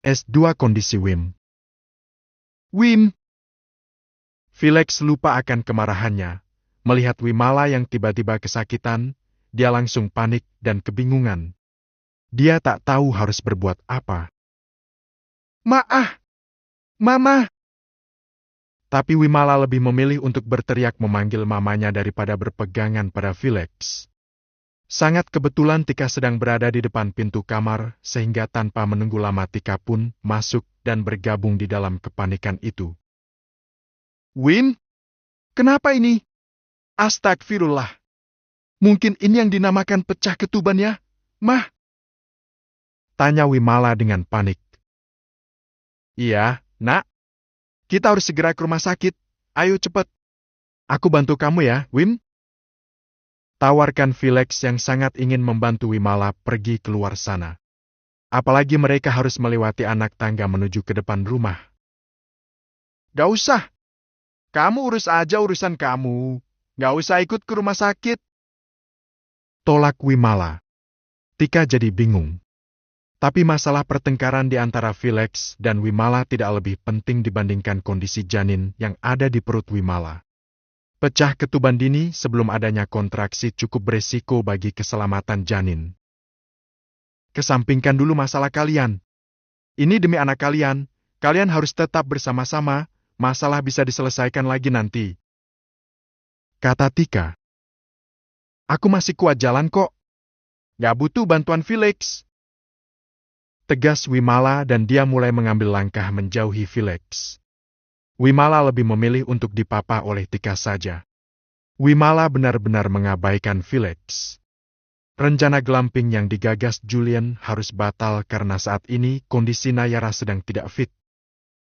S2 kondisi Wim. Wim! Felix lupa akan kemarahannya. Melihat Wimala yang tiba-tiba kesakitan, dia langsung panik dan kebingungan. Dia tak tahu harus berbuat apa. Mama! Tapi Wimala lebih memilih untuk berteriak memanggil mamanya daripada berpegangan pada Felix. Sangat kebetulan Tika sedang berada di depan pintu kamar, sehingga tanpa menunggu lama Tika pun masuk dan bergabung di dalam kepanikan itu. Wim? Kenapa ini? Astagfirullah. Mungkin ini yang dinamakan pecah ketuban ya, Mah? Tanya Wimala dengan panik. Iya, Nak. Kita harus segera ke rumah sakit. Ayo cepat. Aku bantu kamu ya, Wim. Tawarkan Felix yang sangat ingin membantu Wimala pergi keluar sana. Apalagi mereka harus melewati anak tangga menuju ke depan rumah. Gak usah. Kamu urus aja urusan kamu. Gak usah ikut ke rumah sakit. Tolak Wimala. Tika jadi bingung. Tapi masalah pertengkaran di antara Felix dan Wimala tidak lebih penting dibandingkan kondisi janin yang ada di perut Wimala. Pecah ketuban dini sebelum adanya kontraksi cukup beresiko bagi keselamatan janin. Kesampingkan dulu masalah kalian. Ini demi anak kalian. Kalian harus tetap bersama-sama. Masalah bisa diselesaikan lagi nanti. Kata Tika. Aku masih kuat jalan kok. Gak butuh bantuan Felix. Tegas Wimala dan dia mulai mengambil langkah menjauhi Felix. Wimala lebih memilih untuk dipapa oleh Tika saja. Wimala benar-benar mengabaikan Felix. Rencana glamping yang digagas Julian harus batal karena saat ini kondisi Nayara sedang tidak fit.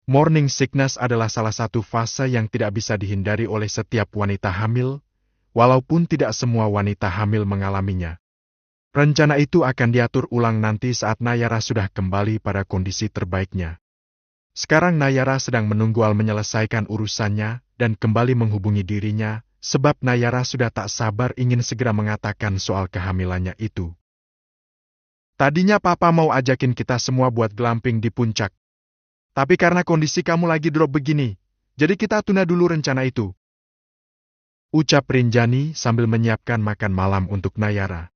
Morning sickness adalah salah satu fase yang tidak bisa dihindari oleh setiap wanita hamil, walaupun tidak semua wanita hamil mengalaminya. Rencana itu akan diatur ulang nanti saat Nayara sudah kembali pada kondisi terbaiknya. Sekarang Nayara sedang menunggu Al menyelesaikan urusannya dan kembali menghubungi dirinya, sebab Nayara sudah tak sabar ingin segera mengatakan soal kehamilannya itu. Tadinya Papa mau ajakin kita semua buat glamping di puncak. Tapi karena kondisi kamu lagi drop begini, jadi kita tunda dulu rencana itu. Ucap Rinjani sambil menyiapkan makan malam untuk Nayara.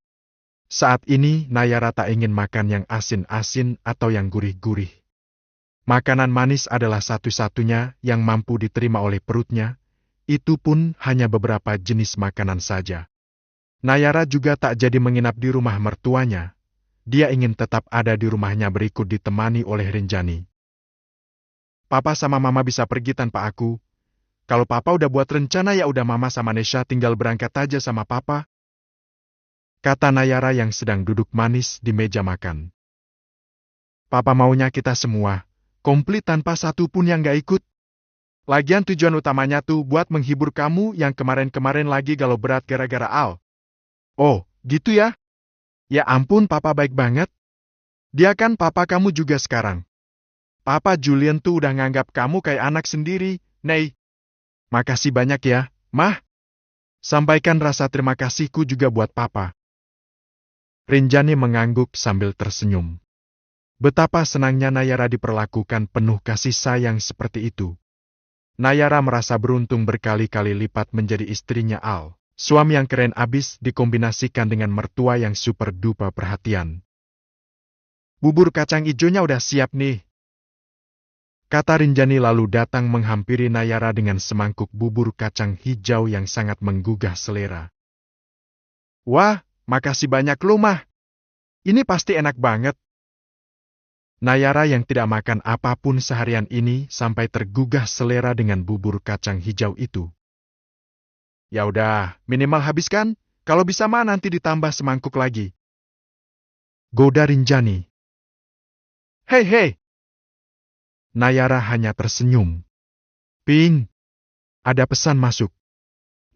Saat ini Nayara tak ingin makan yang asin-asin atau yang gurih-gurih. Makanan manis adalah satu-satunya yang mampu diterima oleh perutnya, itu pun hanya beberapa jenis makanan saja. Nayara juga tak jadi menginap di rumah mertuanya. Dia ingin tetap ada di rumahnya berikut ditemani oleh Rinjani. Papa sama Mama bisa pergi tanpa aku. Kalau Papa udah buat rencana ya udah Mama sama Nesha tinggal berangkat aja sama Papa. Kata Nayara yang sedang duduk manis di meja makan. Papa maunya kita semua, komplit tanpa satu pun yang gak ikut. Lagian tujuan utamanya tuh buat menghibur kamu yang kemarin-kemarin lagi galau berat gara-gara Al. Oh, gitu ya? Ya ampun Papa baik banget. Dia kan Papa kamu juga sekarang. Papa Julian tuh udah nganggap kamu kayak anak sendiri, Nei. Makasih banyak ya, Mah. Sampaikan rasa terima kasihku juga buat Papa. Rinjani mengangguk sambil tersenyum. Betapa senangnya Nayara diperlakukan penuh kasih sayang seperti itu. Nayara merasa beruntung berkali-kali lipat menjadi istrinya Al, suami yang keren abis dikombinasikan dengan mertua yang super duper perhatian. Bubur kacang ijonya udah siap nih. Kata Rinjani lalu datang menghampiri Nayara dengan semangkuk bubur kacang hijau yang sangat menggugah selera. Wah, makasih banyak lo Mah. Ini pasti enak banget. Nayara yang tidak makan apapun seharian ini sampai tergugah selera dengan bubur kacang hijau itu. Ya udah, minimal habiskan. Kalau bisa mah nanti ditambah semangkuk lagi. Goda Rinjani. Hei. Nayara hanya tersenyum. Ping. Ada pesan masuk.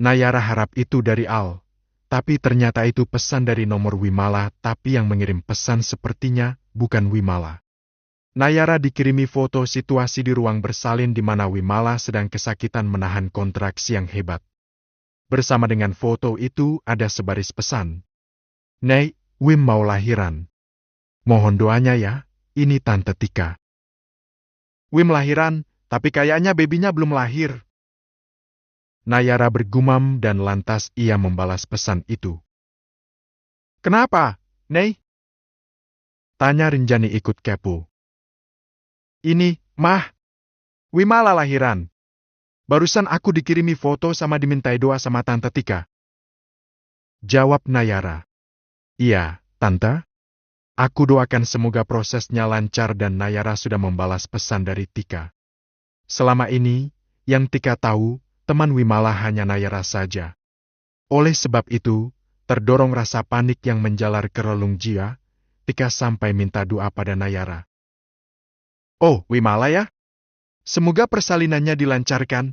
Nayara harap itu dari Al. Tapi ternyata itu pesan dari nomor Wimala, tapi yang mengirim pesan sepertinya bukan Wimala. Nayara dikirimi foto situasi di ruang bersalin di mana Wimala sedang kesakitan menahan kontraksi yang hebat. Bersama dengan foto itu ada sebaris pesan. Nei, Wim mau lahiran. Mohon doanya ya, ini Tante Tika. Wim lahiran, tapi kayaknya babynya belum lahir. Nayara bergumam dan lantas ia membalas pesan itu. Kenapa, Nei? Tanya Rinjani ikut kepo. Ini, Mah. Wimala lahiran. Barusan aku dikirimi foto sama dimintai doa sama Tante Tika. Jawab Nayara. Iya, Tante. Aku doakan semoga prosesnya lancar dan Nayara sudah membalas pesan dari Tika. Selama ini, yang Tika tahu, teman Wimala hanya Nayara saja. Oleh sebab itu, terdorong rasa panik yang menjalar ke relung jiwa, Tika sampai minta doa pada Nayara. Oh, Wimala ya? Semoga persalinannya dilancarkan.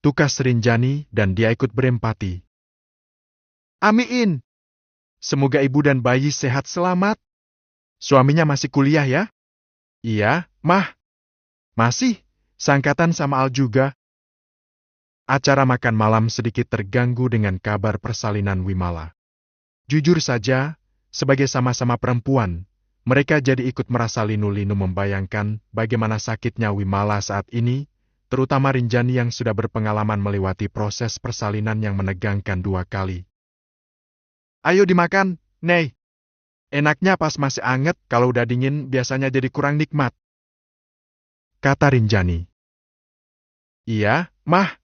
Tukas Rinjani dan dia ikut berempati. Amin. Semoga ibu dan bayi sehat selamat. Suaminya masih kuliah ya? Iya, Mah. Masih, seangkatan sama Al juga. Acara makan malam sedikit terganggu dengan kabar persalinan Wimala. Jujur saja, sebagai sama-sama perempuan, mereka jadi ikut merasa linu-linu membayangkan bagaimana sakitnya Wimala saat ini, terutama Rinjani yang sudah berpengalaman melewati proses persalinan yang menegangkan 2 kali. Ayo dimakan, Nei. Enaknya pas masih anget, kalau udah dingin biasanya jadi kurang nikmat. Kata Rinjani. Iya, Mah.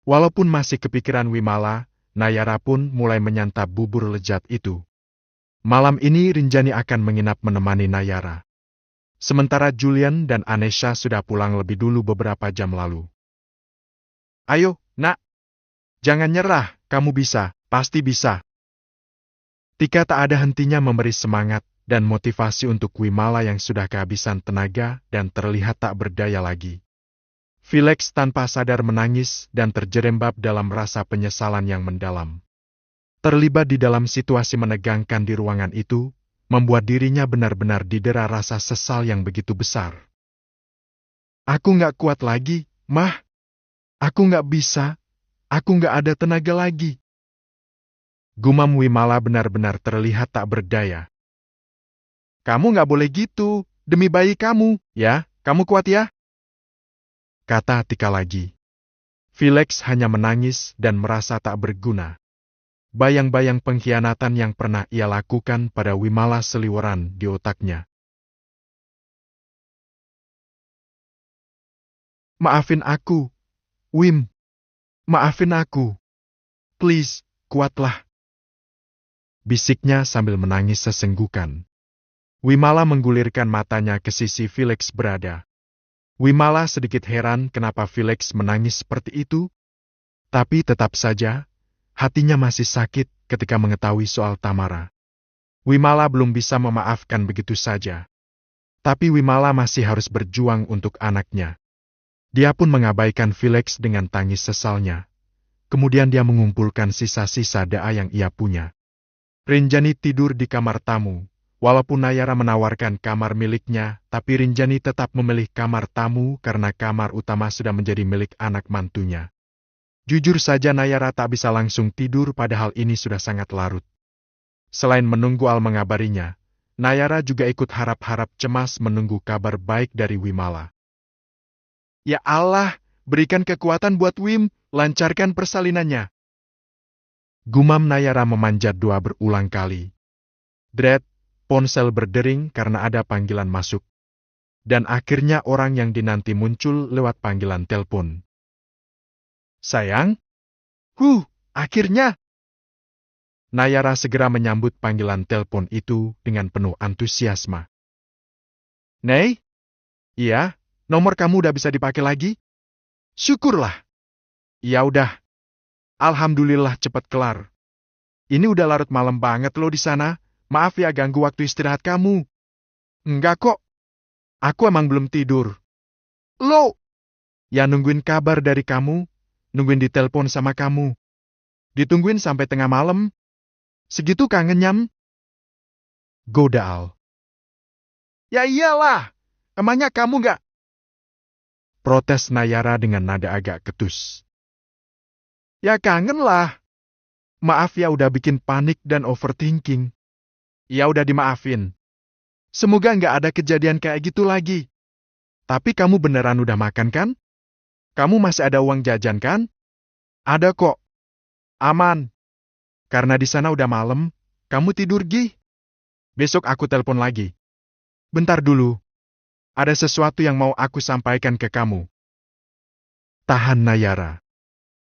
Walaupun masih kepikiran Wimala, Nayara pun mulai menyantap bubur lezat itu. Malam ini Rinjani akan menginap menemani Nayara. Sementara Julian dan Anesha sudah pulang lebih dulu beberapa jam lalu. Ayo, Nak. Jangan nyerah, kamu bisa, pasti bisa. Tika tak ada hentinya memberi semangat dan motivasi untuk Wimala yang sudah kehabisan tenaga dan terlihat tak berdaya lagi. Felix tanpa sadar menangis dan terjerembab dalam rasa penyesalan yang mendalam. Terlibat di dalam situasi menegangkan di ruangan itu, membuat dirinya benar-benar didera rasa sesal yang begitu besar. Aku nggak kuat lagi, Mah. Aku nggak bisa. Aku nggak ada tenaga lagi. Gumam Wimala benar-benar terlihat tak berdaya. Kamu nggak boleh gitu, demi bayi kamu, ya, kamu kuat ya? Kata Tika lagi. Felix hanya menangis dan merasa tak berguna. Bayang-bayang pengkhianatan yang pernah ia lakukan pada Wimala seliweran di otaknya. Maafin aku, Wim. Maafin aku. Please, kuatlah. Bisiknya sambil menangis sesenggukan. Wimala menggulirkan matanya ke sisi Felix berada. Wimala sedikit heran kenapa Felix menangis seperti itu, tapi tetap saja, hatinya masih sakit ketika mengetahui soal Tamara. Wimala belum bisa memaafkan begitu saja. Tapi Wimala masih harus berjuang untuk anaknya. Dia pun mengabaikan Felix dengan tangis sesalnya. Kemudian dia mengumpulkan sisa-sisa doa yang ia punya. Rinjani tidur di kamar tamu. Walaupun Nayara menawarkan kamar miliknya, tapi Rinjani tetap memilih kamar tamu karena kamar utama sudah menjadi milik anak mantunya. Jujur saja Nayara tak bisa langsung tidur padahal ini sudah sangat larut. Selain menunggu Al mengabarinya, Nayara juga ikut harap-harap cemas menunggu kabar baik dari Wimala. Ya Allah, berikan kekuatan buat Wim, lancarkan persalinannya. Gumam Nayara memanjat doa berulang kali. Dred, ponsel berdering karena ada panggilan masuk. Dan akhirnya orang yang dinanti muncul lewat panggilan telepon. Sayang? Akhirnya! Nayara segera menyambut panggilan telepon itu dengan penuh antusiasme. Nei? Iya, nomor kamu udah bisa dipakai lagi? Syukurlah. Ya udah. Alhamdulillah cepat kelar. Ini udah larut malam banget lo di sana. Maaf ya ganggu waktu istirahat kamu. Enggak kok. Aku emang belum tidur. Lo? Ya nungguin kabar dari kamu. Nungguin ditelepon sama kamu. Ditungguin sampai tengah malam. Segitu kangennya? Goda Al. Ya iyalah. Emangnya kamu nggak? Protes Nayara dengan nada agak ketus. Ya kangen lah. Maaf ya udah bikin panik dan overthinking. Ya udah dimaafin. Semoga nggak ada kejadian kayak gitu lagi. Tapi kamu beneran udah makan kan? Kamu masih ada uang jajan kan? Ada kok. Aman. Karena di sana udah malam, kamu tidur Gi. Besok aku telepon lagi. Bentar dulu. Ada sesuatu yang mau aku sampaikan ke kamu. Tahan Nayara.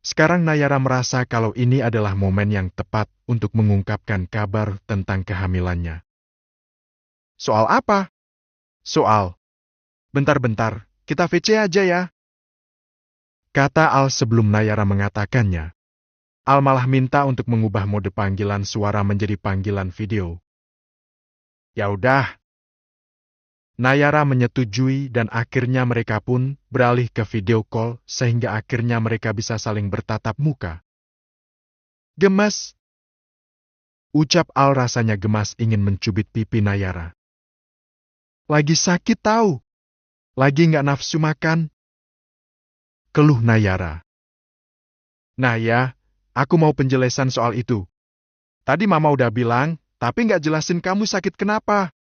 Sekarang Nayara merasa kalau ini adalah momen yang tepat untuk mengungkapkan kabar tentang kehamilannya. Soal apa? Soal. Bentar-bentar, kita VC aja ya. Kata Al sebelum Nayara mengatakannya. Al malah minta untuk mengubah mode panggilan suara menjadi panggilan video. Ya udah. Nayara menyetujui dan akhirnya mereka pun beralih ke video call sehingga akhirnya mereka bisa saling bertatap muka. Gemas. Ucap Al rasanya gemas ingin mencubit pipi Nayara. Lagi sakit tahu. Lagi nggak nafsu makan. Keluh Nayara. Nah ya, aku mau penjelasan soal itu. Tadi Mama udah bilang, tapi nggak jelasin kamu sakit kenapa.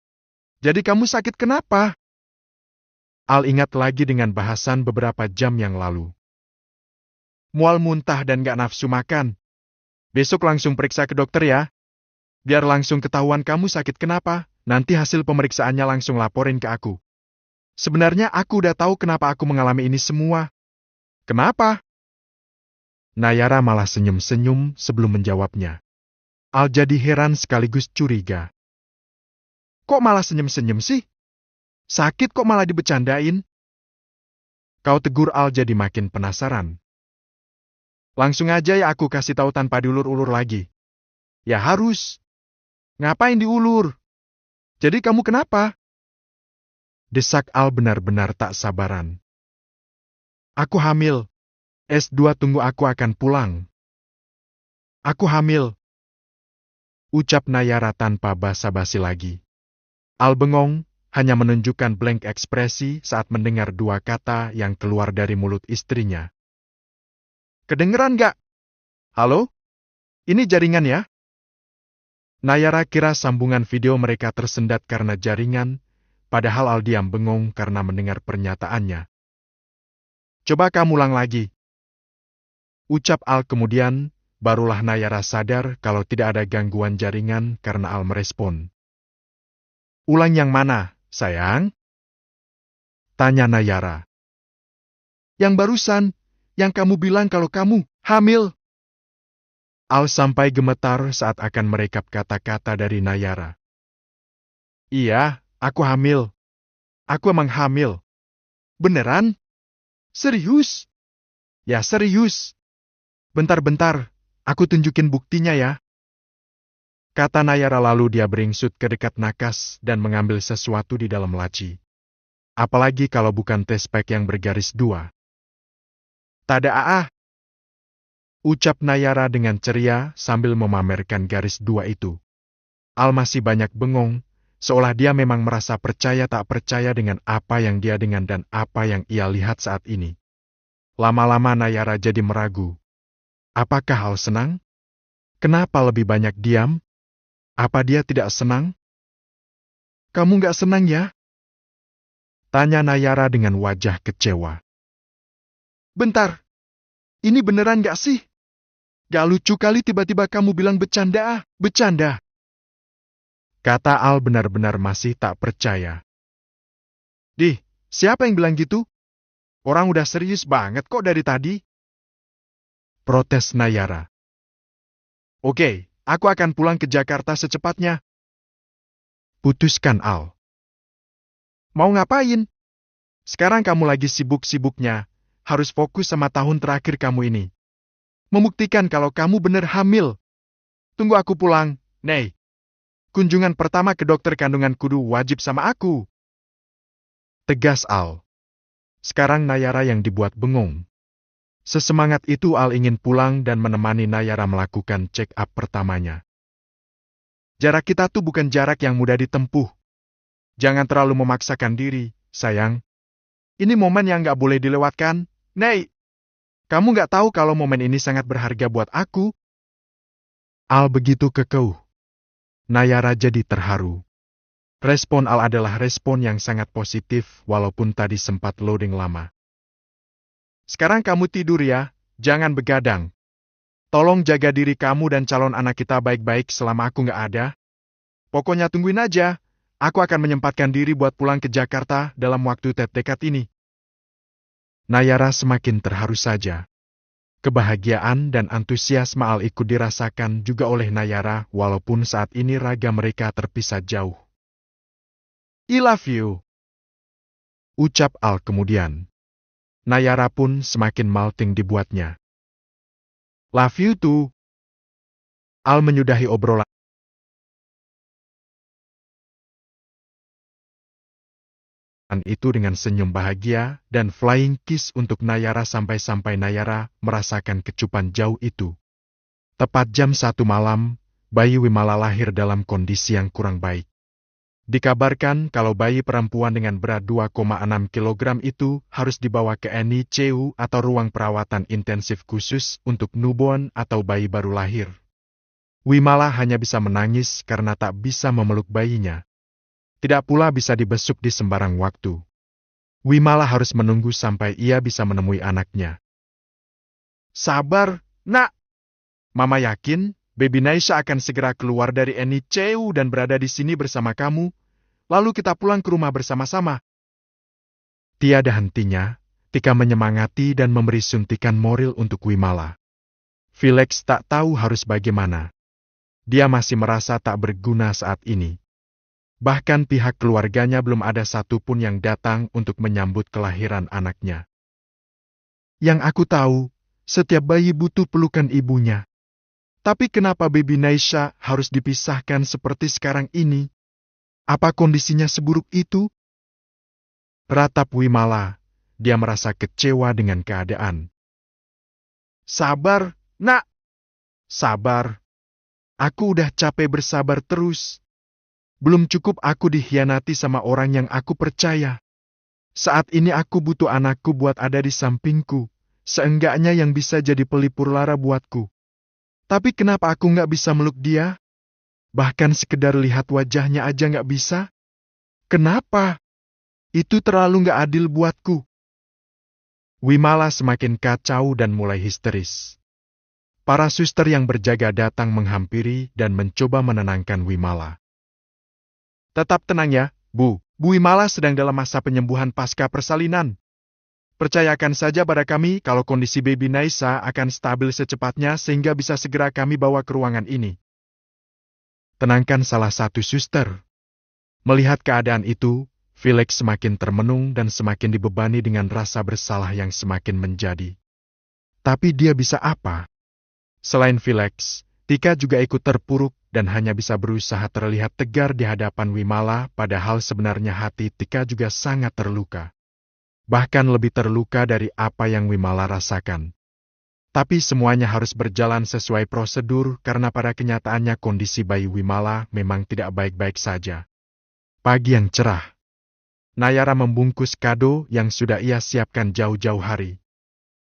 Jadi kamu sakit kenapa? Al ingat lagi dengan bahasan beberapa jam yang lalu. Mual muntah dan gak nafsu makan. Besok langsung periksa ke dokter ya. Biar langsung ketahuan kamu sakit kenapa, nanti hasil pemeriksaannya langsung laporin ke aku. Sebenarnya aku udah tahu kenapa aku mengalami ini semua. Kenapa? Nayara malah senyum-senyum sebelum menjawabnya. Al jadi heran sekaligus curiga. Kok malah senyum-senyum sih? Sakit kok malah dibecandain? Kau tegur Al jadi makin penasaran. Langsung aja ya aku kasih tahu tanpa diulur-ulur lagi. Ya harus. Ngapain diulur? Jadi kamu kenapa? Desak Al benar-benar tak sabaran. Aku hamil. S2 tunggu aku akan pulang. Aku hamil. Ucap Nayara tanpa basa-basi lagi. Al bengong, hanya menunjukkan blank ekspresi saat mendengar dua kata yang keluar dari mulut istrinya. Kedengeran gak? Halo? Ini jaringan ya? Nayara kira sambungan video mereka tersendat karena jaringan, padahal Al diam bengong karena mendengar pernyataannya. Coba kamu ulang lagi. Ucap Al kemudian, barulah Nayara sadar kalau tidak ada gangguan jaringan karena Al merespon. Ulang yang mana, sayang? Tanya Nayara. Yang barusan, yang kamu bilang kalau kamu hamil. Al sampai gemetar saat akan merekap kata-kata dari Nayara. Iya, aku hamil. Aku emang hamil. Beneran? Serius? Ya serius. Bentar-bentar, aku tunjukin buktinya ya. Kata Nayara lalu dia beringsut ke dekat nakas dan mengambil sesuatu di dalam laci. Apalagi kalau bukan tespek yang bergaris 2. Tada ah. Ucap Nayara dengan ceria sambil memamerkan garis 2 itu. Al masih banyak bengong, seolah dia memang merasa percaya tak percaya dengan apa yang dia dengar dan apa yang ia lihat saat ini. Lama-lama Nayara jadi meragu. Apakah Al senang? Kenapa lebih banyak diam? Apa dia tidak senang? Kamu nggak senang ya? Tanya Nayara dengan wajah kecewa. Bentar, ini beneran nggak sih? Gak lucu kali tiba-tiba kamu bilang bercanda ah, bercanda. Kata Al benar-benar masih tak percaya. Dih, siapa yang bilang gitu? Orang udah serius banget kok dari tadi. Protes Nayara. Oke, aku akan pulang ke Jakarta secepatnya. Putuskan Al. Mau ngapain? Sekarang kamu lagi sibuk-sibuknya, harus fokus sama tahun terakhir kamu ini. Membuktikan kalau kamu bener hamil. Tunggu aku pulang, Nei. Kunjungan pertama ke dokter kandungan kudu wajib sama aku. Tegas Al. Sekarang Nayara yang dibuat bengong. Sesemangat itu Al ingin pulang dan menemani Nayara melakukan check up pertamanya. Jarak kita tuh bukan jarak yang mudah ditempuh. Jangan terlalu memaksakan diri, sayang. Ini momen yang gak boleh dilewatkan, Nei. Kamu gak tahu kalau momen ini sangat berharga buat aku? Al begitu kekeh. Nayara jadi terharu. Respon Al adalah respon yang sangat positif walaupun tadi sempat loading lama. Sekarang kamu tidur ya, jangan begadang. Tolong jaga diri kamu dan calon anak kita baik-baik selama aku nggak ada. Pokoknya tungguin aja, aku akan menyempatkan diri buat pulang ke Jakarta dalam waktu terdekat ini. Nayara semakin terharu saja. Kebahagiaan dan antusiasme Al ikut dirasakan juga oleh Nayara walaupun saat ini raga mereka terpisah jauh. I love you, ucap Al kemudian. Nayara pun semakin melting dibuatnya. Love you too. Al menyudahi obrolan itu dengan senyum bahagia dan flying kiss untuk Nayara sampai-sampai Nayara merasakan kecupan jauh itu. Tepat jam 1 malam, bayi Wimala lahir dalam kondisi yang kurang baik. Dikabarkan kalau bayi perempuan dengan berat 2,6 kg itu harus dibawa ke NICU atau ruang perawatan intensif khusus untuk newborn atau bayi baru lahir. Wimala hanya bisa menangis karena tak bisa memeluk bayinya. Tidak pula bisa dibesuk di sembarang waktu. Wimala harus menunggu sampai ia bisa menemui anaknya. Sabar, nak. Mama yakin Baby Naisha akan segera keluar dari NICU dan berada di sini bersama kamu, lalu kita pulang ke rumah bersama-sama. Tiada hentinya, Tika menyemangati dan memberi suntikan moral untuk Wimala. Felix tak tahu harus bagaimana. Dia masih merasa tak berguna saat ini. Bahkan pihak keluarganya belum ada satupun yang datang untuk menyambut kelahiran anaknya. Yang aku tahu, setiap bayi butuh pelukan ibunya. Tapi kenapa Baby Naisha harus dipisahkan seperti sekarang ini? Apa kondisinya seburuk itu? Ratap Wimala, dia merasa kecewa dengan keadaan. Sabar, nak. Sabar. Aku udah capek bersabar terus. Belum cukup aku dikhianati sama orang yang aku percaya. Saat ini aku butuh anakku buat ada di sampingku, seenggaknya yang bisa jadi pelipur lara buatku. Tapi kenapa aku nggak bisa meluk dia? Bahkan sekedar lihat wajahnya aja nggak bisa? Kenapa? Itu terlalu nggak adil buatku. Wimala semakin kacau dan mulai histeris. Para suster yang berjaga datang menghampiri dan mencoba menenangkan Wimala. Tetap tenang ya, Bu. Bu Wimala sedang dalam masa penyembuhan pasca persalinan. Percayakan saja pada kami kalau kondisi Baby Naisha akan stabil secepatnya sehingga bisa segera kami bawa ke ruangan ini. Tenangkan salah satu suster. Melihat keadaan itu, Felix semakin termenung dan semakin dibebani dengan rasa bersalah yang semakin menjadi. Tapi dia bisa apa? Selain Felix, Tika juga ikut terpuruk dan hanya bisa berusaha terlihat tegar di hadapan Wimala, padahal sebenarnya hati Tika juga sangat terluka. Bahkan lebih terluka dari apa yang Wimala rasakan. Tapi semuanya harus berjalan sesuai prosedur karena pada kenyataannya kondisi bayi Wimala memang tidak baik-baik saja. Pagi yang cerah. Nayara membungkus kado yang sudah ia siapkan jauh-jauh hari.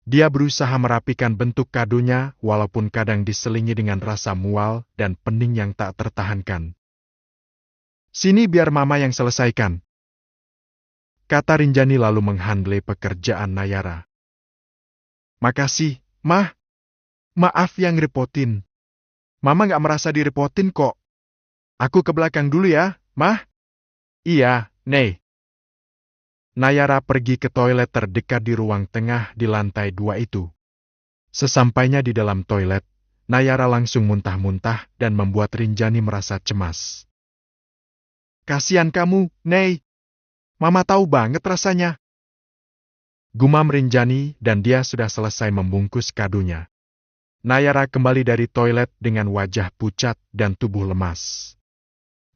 Dia berusaha merapikan bentuk kadonya walaupun kadang diselingi dengan rasa mual dan pening yang tak tertahankan. Sini biar mama yang selesaikan. Kata Rinjani lalu menghandle pekerjaan Nayara. Makasih, Mah. Maaf yang repotin. Mama nggak merasa direpotin kok. Aku ke belakang dulu ya, Mah. Iya, Nei. Nayara pergi ke toilet terdekat di ruang tengah di lantai 2 itu. Sesampainya di dalam toilet, Nayara langsung muntah-muntah dan membuat Rinjani merasa cemas. Kasihan kamu, Nei. Mama tahu banget rasanya. Gumam Rinjani dan dia sudah selesai membungkus kadonya. Nayara kembali dari toilet dengan wajah pucat dan tubuh lemas.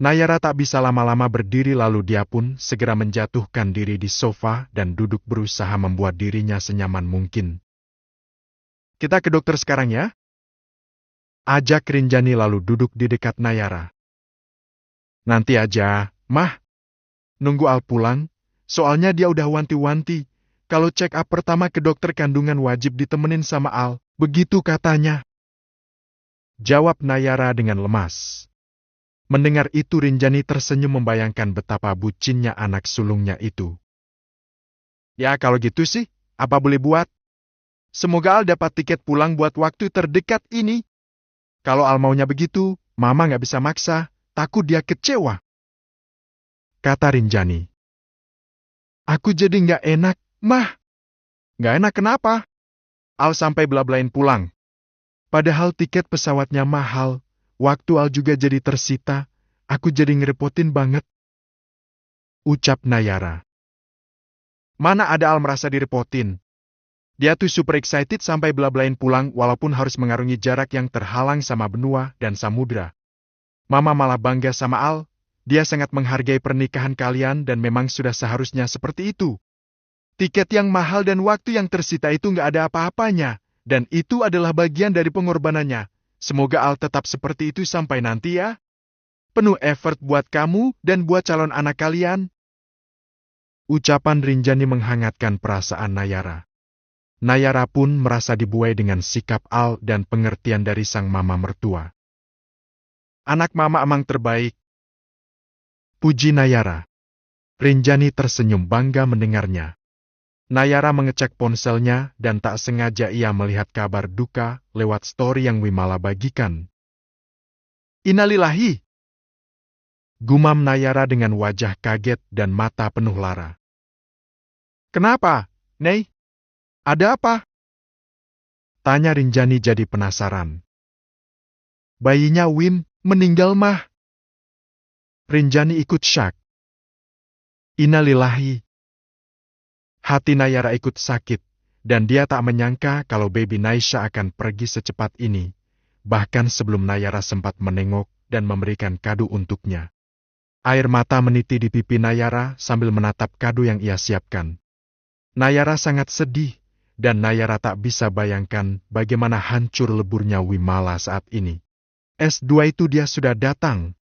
Nayara tak bisa lama-lama berdiri lalu dia pun segera menjatuhkan diri di sofa dan duduk berusaha membuat dirinya senyaman mungkin. Kita ke dokter sekarang ya? Ajak Rinjani lalu duduk di dekat Nayara. Nanti aja, Mah. Nunggu Al pulang, soalnya dia udah wanti-wanti. Kalau check up pertama ke dokter kandungan wajib ditemenin sama Al, begitu katanya. Jawab Nayara dengan lemas. Mendengar itu Rinjani tersenyum membayangkan betapa bucinnya anak sulungnya itu. Ya kalau gitu sih, apa boleh buat? Semoga Al dapat tiket pulang buat waktu terdekat ini. Kalau Al maunya begitu, Mama nggak bisa maksa, takut dia kecewa. Kata Rinjani. Aku jadi nggak enak, Mah. Nggak enak kenapa? Al sampai bela-belain pulang. Padahal tiket pesawatnya mahal, waktu Al juga jadi tersita, aku jadi ngerepotin banget. Ucap Nayara. Mana ada Al merasa direpotin. Dia tuh super excited sampai bela-belain pulang walaupun harus mengarungi jarak yang terhalang sama benua dan samudra. Mama malah bangga sama Al, dia sangat menghargai pernikahan kalian dan memang sudah seharusnya seperti itu. Tiket yang mahal dan waktu yang tersita itu nggak ada apa-apanya, dan itu adalah bagian dari pengorbanannya. Semoga Al tetap seperti itu sampai nanti ya. Penuh effort buat kamu dan buat calon anak kalian. Ucapan Rinjani menghangatkan perasaan Nayara. Nayara pun merasa dibuai dengan sikap Al dan pengertian dari sang mama mertua. Anak mama emang terbaik. Puji Nayara. Rinjani tersenyum bangga mendengarnya. Nayara mengecek ponselnya dan tak sengaja ia melihat kabar duka lewat story yang Wimala bagikan. Innalillahi! Gumam Nayara dengan wajah kaget dan mata penuh lara. Kenapa, Nei? Ada apa? Tanya Rinjani jadi penasaran. Bayinya Wim meninggal Mah. Rinjani ikut syak. Innalillahi. Hati Nayara ikut sakit, dan dia tak menyangka kalau baby Naisha akan pergi secepat ini, bahkan sebelum Nayara sempat menengok dan memberikan kado untuknya. Air mata meniti di pipi Nayara sambil menatap kado yang ia siapkan. Nayara sangat sedih, dan Nayara tak bisa bayangkan bagaimana hancur leburnya Wimala saat ini. S2 itu dia sudah datang,